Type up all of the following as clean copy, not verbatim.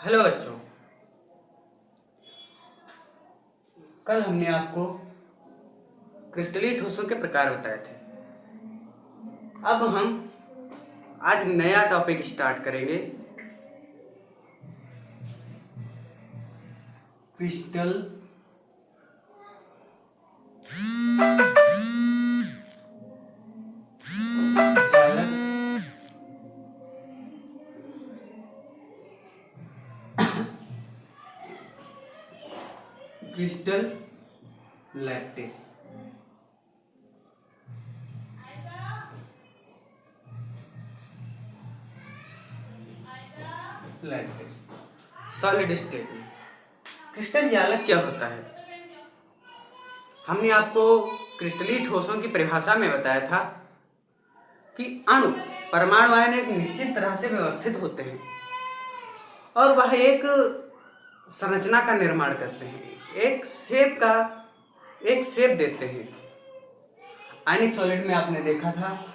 Hello बच्चों। कल हमने आपको क्रिस्टलीय ठोसों के प्रकार बताए थे। अब हम आज नया टॉपिक स्टार्ट करेंगे, क्रिस्टल चालक crystal lattice. Lattice solid state में क्रिस्टल जालक क्या होता है? हमने आपको क्रिस्टलीय ठोसों की परिभाषा में बताया था कि अणु परमाणु आयन एक निश्चित तरह से व्यवस्थित होते हैं और वह एक संरचना का निर्माण करते हैं, एक शेप देते हैं। आयनिक सॉलिड में आपने देखा था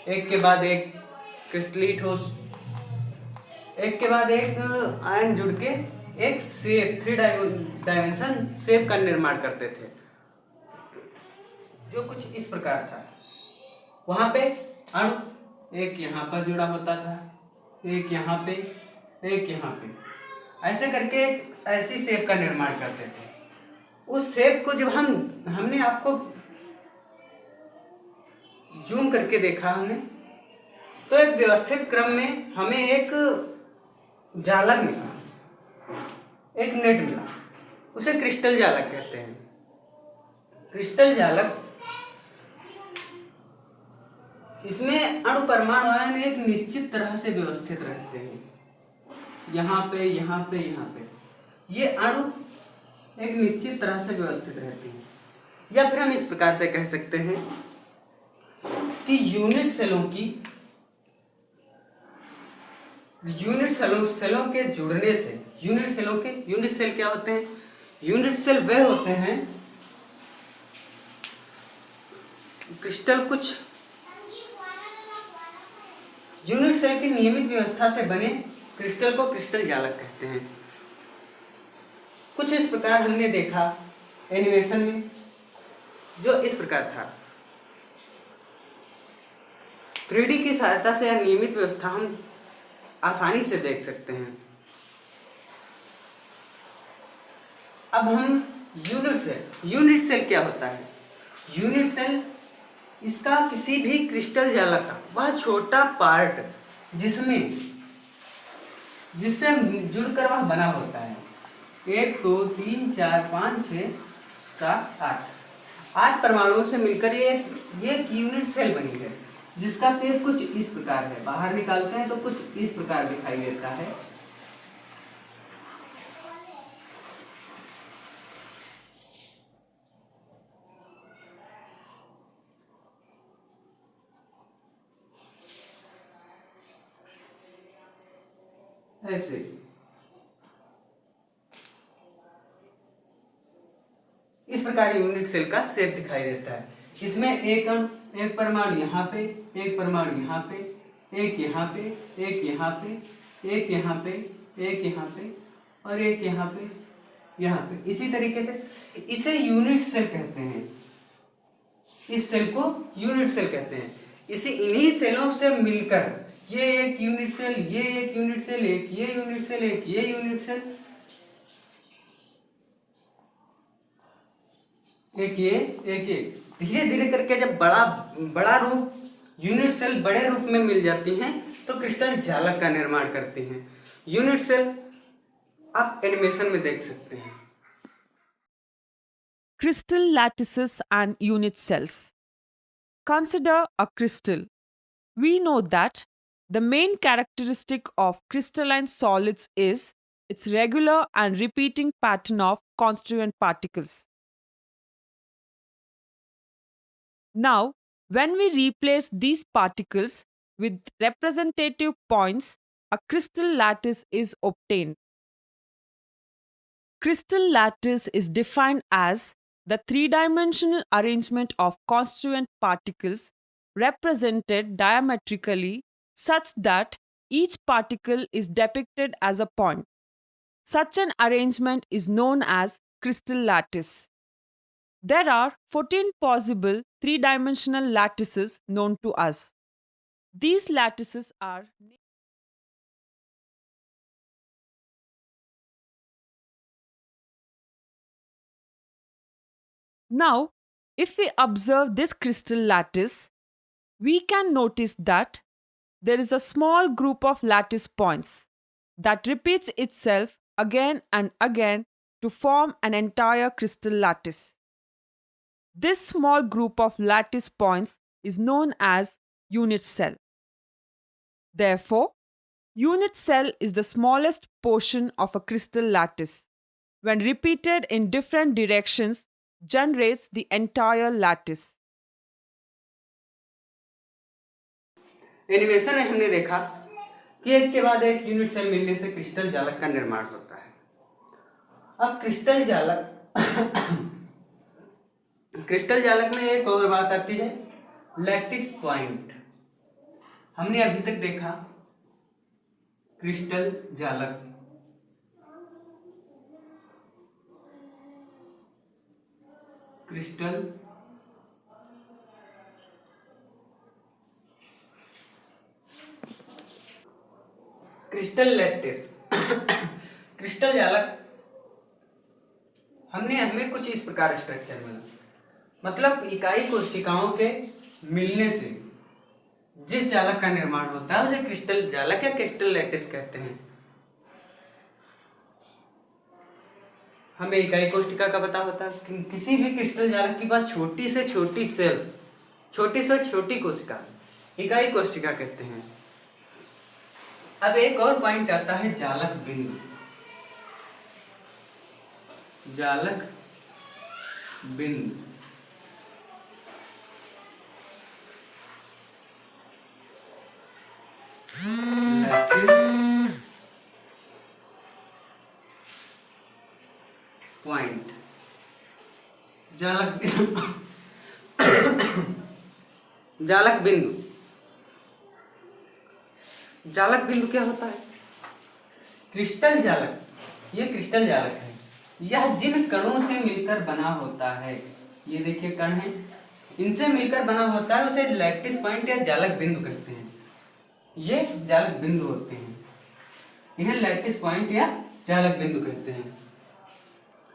एक के बाद एक क्रिस्टलीय ठोस, एक के बाद एक आयन जुड़ के एक शेप, 3 डायमेंशन शेप का निर्माण करते थे, जो कुछ इस प्रकार था। वहां पे अणु एक यहाँ पर जुड़ा होता था, एक यहाँ पे, एक यहाँ पे, ऐसे करके ऐसी शेप का निर्माण करते थे। उस शेप को जब हमने आपको जूम करके देखा हमने, तो एक व्यवस्थित क्रम में हमें एक जालक मिला, एक नेट मिला, उसे क्रिस्टल जालक कहते हैं। क्रिस्टल जालक, इसमें अणु परमाणु आयन एक निश्चित तरह से व्यवस्थित रहते हैं, यहाँ पे, यहाँ पे, यहाँ पे। ये अणु एक निश्चित तरह से व्यवस्थित रहते हैं, या फिर हम इस प्रकार से कह सकते हैं कि यूनिट सेलों के जुड़ने से, यूनिट सेल क्या होते हैं? यूनिट सेल वह होते हैं, क्रिस्टल कुछ यूनिट सेल की नियमित व्यवस्था से बने क्रिस्टल को क्रिस्टल जालक कहते हैं। कुछ इस प्रकार हमने देखा एनिमेशन में, जो इस प्रकार था। 3D की सहायता से यह नियमित व्यवस्था हम आसानी से देख सकते हैं। अब हम यूनिट सेल क्या होता है? यूनिट सेल, इसका किसी भी क्रिस्टल जालक का वह छोटा पार्ट जिससे जुड़कर वह बना होता है। 1 2 3 4 5 6 7 8 परमाणुओं से मिलकर ये एक यूनिट सेल बनी है, जिसका शेप कुछ इस प्रकार है। बाहर निकालते हैं तो कुछ इस प्रकार दिखाई देता है। ऐसे इस प्रकार यूनिट सेल का शेप दिखाई देता है। इसमें एक परमाणु यहाँ पे, एक परमाणु यहाँ पे, एक यहाँ पे, एक यहाँ पे, एक यहाँ पे, एक यहाँ पे और एक यहाँ पे, यहाँ पे। इसी तरीके से इसे यूनिट सेल कहते हैं। इस सेल को यूनिट सेल कहते हैं। इन्हीं सेलों से मिलकर ये एक यूनिट सेल, ये एक यूनिट सेल, एक ये यूनिट सेल, एक ये यूनिट सेल, एक ये, एक ये, धीरे धीरे करके जब बड़ा रूप, यूनिट सेल बड़े रूप में मिल जाती हैं तो क्रिस्टल जालक का निर्माण करती हैं। यूनिट सेल आप एनिमेशन में देख सकते हैं। Crystal lattices and unit cells. Consider a crystal. We know that the main characteristic of crystalline solids is its regular and repeating pattern of constituent particles. Now, when we replace these particles with representative points, a crystal lattice is obtained. Crystal lattice is defined as the three-dimensional arrangement of constituent particles represented diametrically such that each particle is depicted as a point. Such an arrangement is known as crystal lattice. There are 14 possible three-dimensional lattices known to us. These lattices are Now, if we observe this crystal lattice, we can notice that there is a small group of lattice points that repeats itself again and again to form an entire crystal lattice. This small group of lattice points is known as unit cell. Therefore, unit cell is the smallest portion of a crystal lattice. When repeated in different directions, generates the entire lattice. Animation में हमने देखा कि एक के बाद एक unit cell मिलने से क्रिस्टल जालक का निर्माण होता है। अब क्रिस्टल जालक में एक और बात आती है, लैटिस पॉइंट। हमने अभी तक देखा क्रिस्टल जालक, क्रिस्टल लैटिस क्रिस्टल जालक हमें कुछ इस प्रकार स्ट्रक्चर मिला, मतलब इकाई कोशिकाओं के मिलने से जिस जालक का निर्माण होता है उसे क्रिस्टल जालक या क्रिस्टल लैटिस कहते हैं। हमें इकाई कोशिका का पता होता है कि किसी भी क्रिस्टल जालक की बात छोटी से छोटी सेल, छोटी से छोटी कोशिका इकाई कोशिका कहते हैं। अब एक और पॉइंट आता है जालक बिंदु। जालक बिंदु पॉइंट, जालक बिंदु जालक बिंदु जालक बिंदु क्या होता है? क्रिस्टल जालक, ये क्रिस्टल जालक है, यह जिन कणों से मिलकर बना होता है, ये देखिए कण है, इनसे मिलकर बना होता है उसे लैटिस पॉइंट या जालक बिंदु कहते हैं। ये जालक बिंदु होते हैं, इन्हें लैटिस पॉइंट या जालक बिंदु कहते हैं।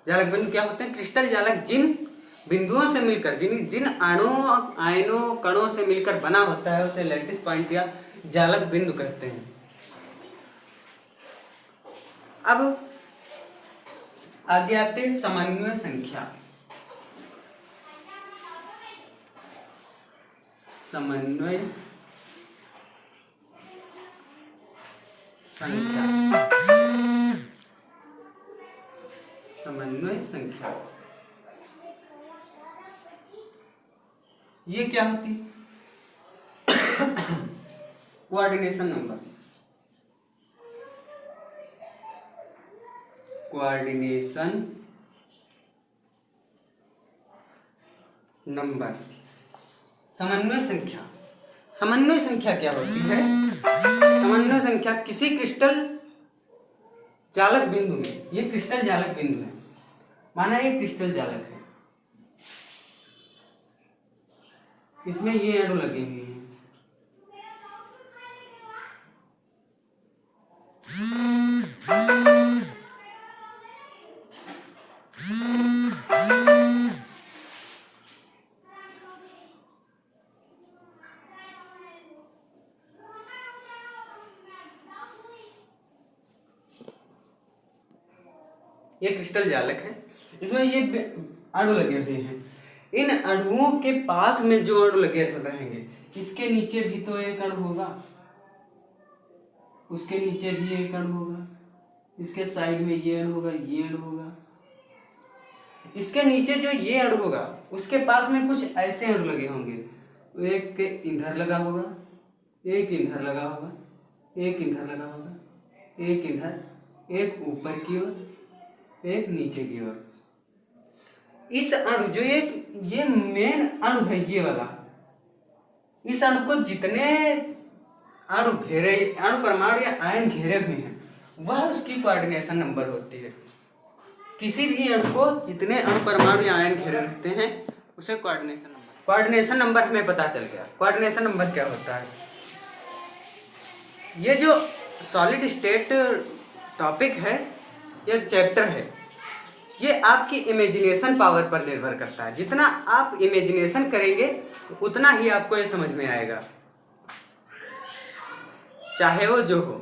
जालक बिंदु क्या होते हैं? क्रिस्टल जालक जिन बिंदुओं से मिलकर, जिन आयनों कणों से मिलकर बना होता है उसे लैटिस पॉइंट या जालक बिंदु कहते हैं। अब आगे आते हैं समन्वय संख्या। समन्वय संख्या, समन्वय संख्या ये क्या होती? Coordination number, coordination number. समन्वय संख्या, समन्वय संख्या क्या होती है? समन्वय संख्या किसी क्रिस्टल जालक बिंदु में, ये क्रिस्टल जालक बिंदु है, माना ये क्रिस्टल जालक है, इसमें ये अणु लगे हुए हैं, ये क्रिस्टल जालक है, इसमें ये अणु लगे हुए हैं। इन अणुओं के पास में जो अणु लगे रहेंगे, इसके नीचे भी तो एक अणु होगा, उसके नीचे भी एक अणु होगा, इसके साइड में ये अणु होगा, ये अणु होगा, इसके नीचे जो ये अणु होगा उसके पास में कुछ ऐसे अणु लगे होंगे, एक के इधर लगा होगा, एक इधर लगा होगा, एक इधर लगा होगा, एक इधर, एक ऊपर की ओर, एक नीचे की ओर। इस अणु जो ये मेन अणु है, ये वाला, इस अणु को जितने अणु परमाणु या आयन घेरे हुए हैं वह उसकी कोऑर्डिनेशन नंबर होती है। किसी भी अणु को जितने अणु परमाणु या आयन घेरे रहते हैं उसे कोऑर्डिनेशन नंबर हमें पता चल गया। कोऑर्डिनेशन नंबर क्या होता है? ये जो सॉलिड स्टेट टॉपिक है, यह चैप्टर है, ये आपकी इमेजिनेशन पावर पर निर्भर करता है। जितना आप इमेजिनेशन करेंगे उतना ही आपको ये समझ में आएगा, चाहे वो जो हो।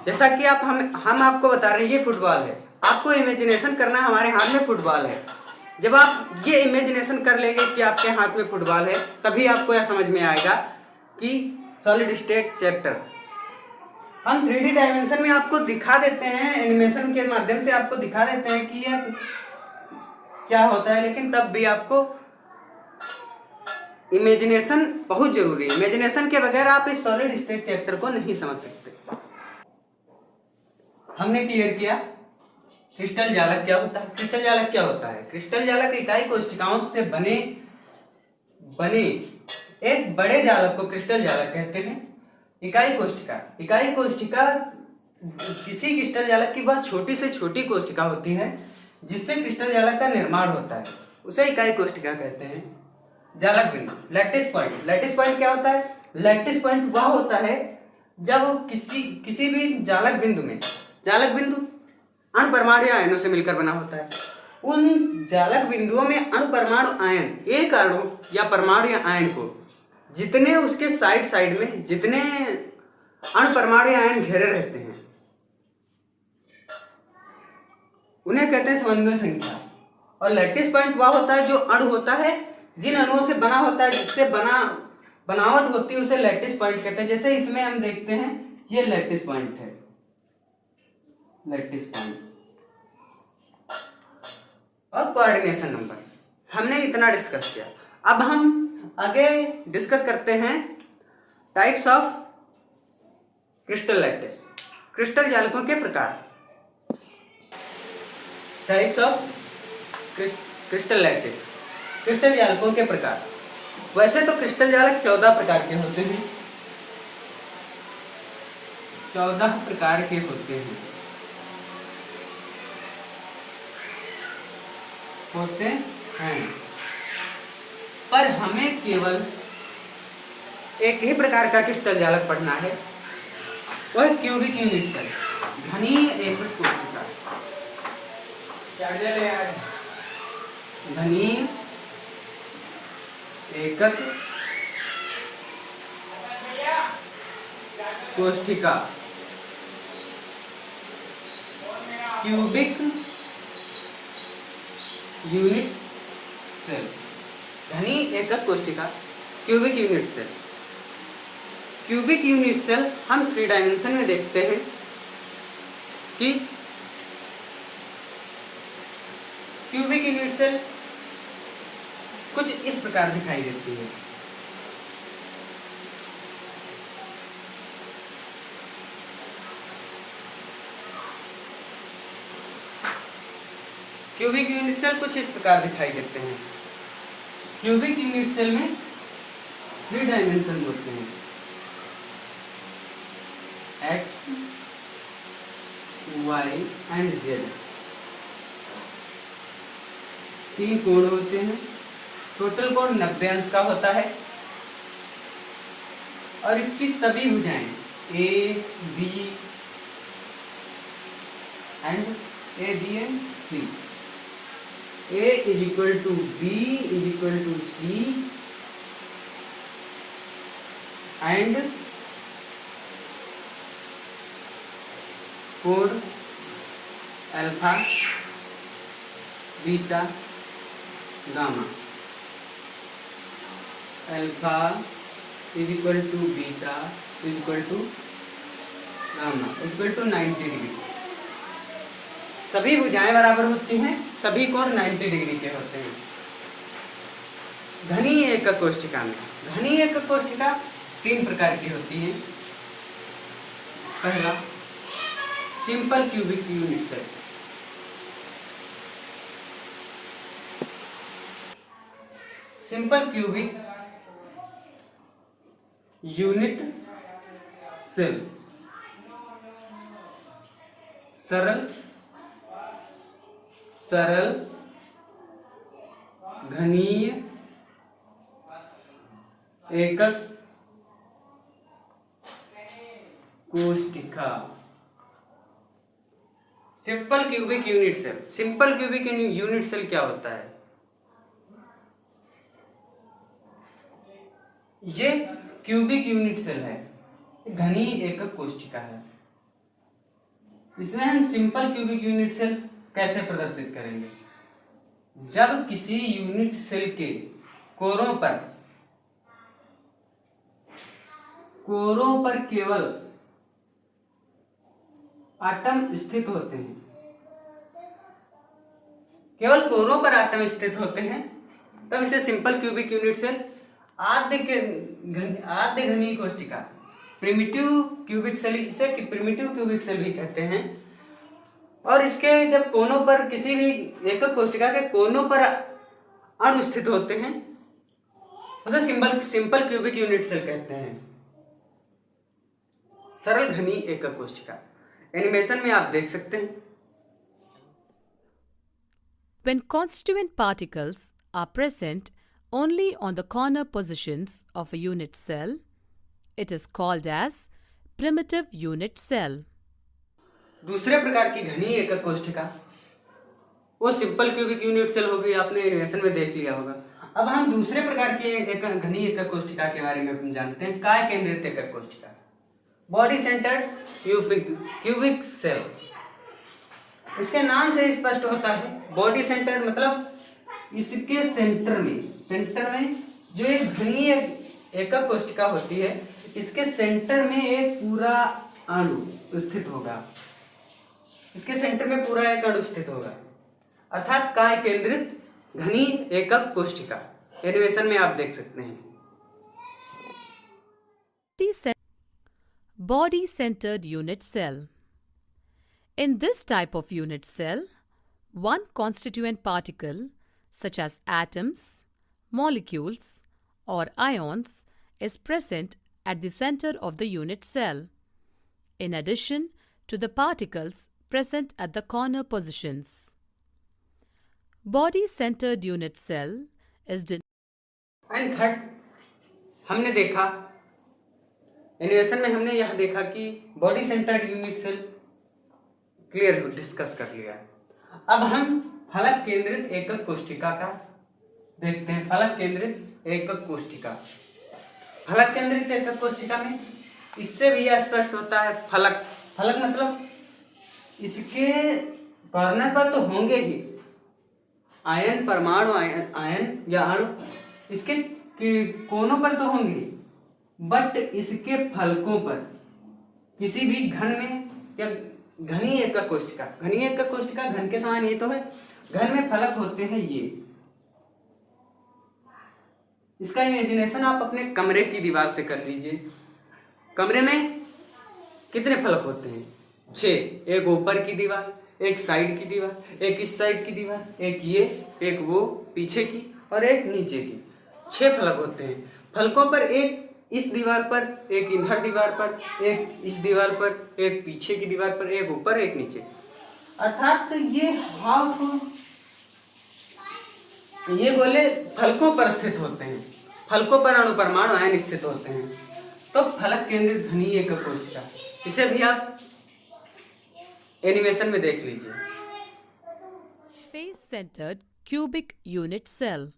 जैसा कि हम आपको बता रहे हैं ये फुटबॉल है, आपको इमेजिनेशन करना है हमारे हाथ में फुटबॉल है। जब आप ये इमेजिनेशन कर लेंगे कि आपके हाथ में फुटबॉल है, तभी आपको यह समझ में आएगा कि सॉलिड स्टेट चैप्टर। हम 3D डायमेंशन में आपको दिखा देते हैं, एनिमेशन के माध्यम से आपको दिखा देते हैं कि यह क्या होता है, लेकिन तब भी आपको इमेजिनेशन बहुत जरूरी है। इमेजिनेशन के बगैर आप इस सॉलिड स्टेट चैप्टर को नहीं समझ सकते। हमने क्लियर किया क्रिस्टल जालक क्या होता है। क्रिस्टल जालक क्या होता है? क्रिस्टल जालक इकाई कोशिकाओं से बने एक बड़े जालक को क्रिस्टल जालक कहते हैं। इकाई कोशिका किसी क्रिस्टल जालक की वह छोटी से छोटी कोशिका होती है जिससे क्रिस्टल जालक का निर्माण होता है, उसे इकाई कोशिका कहते हैं। जालक बिंदु, लैटिस पॉइंट क्या होता है? लैटिस पॉइंट वह होता है जब किसी भी जालक बिंदु अणु परमाणु आयनों से मिलकर बना होता है। उन जालक बिंदुओं में अणु परमाणु आयन, एक अणु या परमाणु या आयन को जितने उसके साइड में जितने अणु परमाणु आयन घेरे रहते हैं उन्हें कहते हैं समन्वय संख्या। और लैटिस पॉइंट वह होता है जो अणु होता है, जिन अणुओं से बना होता है, जिससे बनावट होती है, उसे लैटिस पॉइंट कहते हैं। जैसे इसमें हम देखते हैं ये लैटिस पॉइंट है, लैटिस पॉइंट। और कोऑर्डिनेशन नंबर हमने इतना डिस्कस किया। अब हम आगे डिस्कस करते हैं types of crystal lattice, crystal जालकों के प्रकार। Types of crystal lattice, crystal जालकों के प्रकार। वैसे तो क्रिस्टल जालक 14 प्रकार के होते हैं, 14 प्रकार के होते हैं, पर हमें केवल एक ही प्रकार का क्रिस्टल जालक पढ़ना है, वह क्यूबिक यूनिट सेल, घनीय एकक कोशिका। घनीय एकक कोशिका, क्यूबिक यूनिट सेल, घनीय एकक कोशिका, cubic unit cell. Cubic unit cell हम 3 डायमेंशन में देखते हैं कि क्यूबिक यूनिट सेल कुछ इस प्रकार दिखाई देती है। क्यूबिक यूनिट सेल कुछ इस प्रकार दिखाई देते हैं। क्यूबिक यूनिट सेल में 3 डायमेंशन होते हैं, एक्स, वाई एंड जेड। 3 कोण होते हैं, टोटल कोण 90 अंश का होता है। और इसकी सभी भुजाएं a b and c, A is equal to B is equal to C and कोण alpha beta gamma. Alpha is equal to beta is equal to gamma is equal to 90 degree. सभी भुजाएं बराबर होती हैं, सभी कोण 90 डिग्री के होते हैं। घनीय एकक कोशिका में, घनीय एकक कोशिका 3 प्रकार की होती है। पहला simple cubic unit cell, simple cubic unit cell. सरल सरल घनीय एकक कोशिका। Simple cubic unit cell. Simple cubic unit cell क्या होता है? ये क्यूबिक यूनिट सेल है, घनीय एकक कोशिका है। इसमें हम सिंपल क्यूबिक यूनिट सेल कैसे प्रदर्शित करेंगे? जब किसी यूनिट सेल के कोरों पर केवल आटम स्थित होते हैं, केवल कोरों पर आटम स्थित होते हैं, तब इसे सिंपल क्यूबिक यूनिट सेल, आद्य घनीय कोशिका, प्रिमिटिव क्यूबिक सेल, इसे प्रिमिटिव क्यूबिक सेल भी कहते हैं। और इसके जब कोनों पर, किसी भी एकक कोशिका के कोनों पर अणु स्थित होते हैं, उसे सिंपल क्यूबिक यूनिट सेल कहते हैं, सरल घनीय एकक कोशिका। एनिमेशन में आप देख सकते हैं। When constituent particles are present only on the corner positions of a unit cell, it is called as primitive unit cell. दूसरे प्रकार की घनीय एकक कोशिका वो सिंपल क्यूबिक यूनिट सेल हो गई, आपने एनिमेशन में देख लिया होगा। अब हम दूसरे प्रकार की घनीय एकक कोशिका के बारे में जानते हैं, काय केंद्रित एकक कोशिका, बॉडी सेंटर्ड क्यूबिक सेल। इसके नाम से स्पष्ट होता है, बॉडी सेंटर्ड मतलब इसके सेंटर में जो एक घनीय एकक कोशिका होती है, इसके सेंटर में एक पूरा अणु स्थित होगा, इसके सेंटर में पूरा एक अणु स्थित होगा, अर्थात काय केंद्रित घनीय एकक कोशिका। एनिमेशन में आप देख सकते हैं। Body-centered unit cell. In this type of unit cell, one constituent particle, such as atoms, molecules, or ions, is present at the center of the unit cell, in addition to the particles present at the corner positions. Body-centered unit cell is and third, हमने देखा animation में, हमने यह देखा कि body centred unit cell clear discuss कर लिया। अब हम फलक केंद्रित एकक कोशिका का देखते हैं। फलक केंद्रित एकक कोशिका, फलक केंद्रित एकक कोशिका में इससे भी यह स्पष्ट होता है, फलक मतलब इसके कॉर्नर पर तो होंगे ही आयन, परमाणु आयन या अणु, इसके कोनों पर तो होंगे, बट इसके फलकों पर किसी भी घन में या घनीय एकक कोशिका घन के समान ही तो है, घन में फलक होते हैं ये। इसका इमेजिनेशन आप अपने कमरे की दीवार से कर लीजिए। कमरे में कितने फलक होते हैं? 6। एक ऊपर की दीवार, एक साइड की दीवार, एक इस साइड की दीवार, एक ये, एक वो पीछे की और एक नीचे की, 6 फलक होते हैं। फलकों पर एक इस दीवार पर, एक इधर दीवार पर, एक इस दीवार पर, एक पीछे की दीवार पर, एक ऊपर एक नीचे, अर्थात ये गोले फलकों पर स्थित होते हैं, फलकों पर अणु परमाणु आयन स्थित होते हैं, तो फलक केंद्रित घनीय एकक कोशिका, इसे भी आप एनिमेशन में देख लीजिए। face-centered cubic unit cell.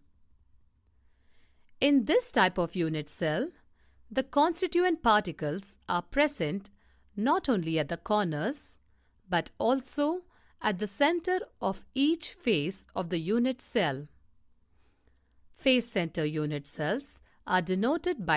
In this type of unit cell, the constituent particles are present not only at the corners but also at the center of each face of the unit cell. Face-center unit cells are denoted by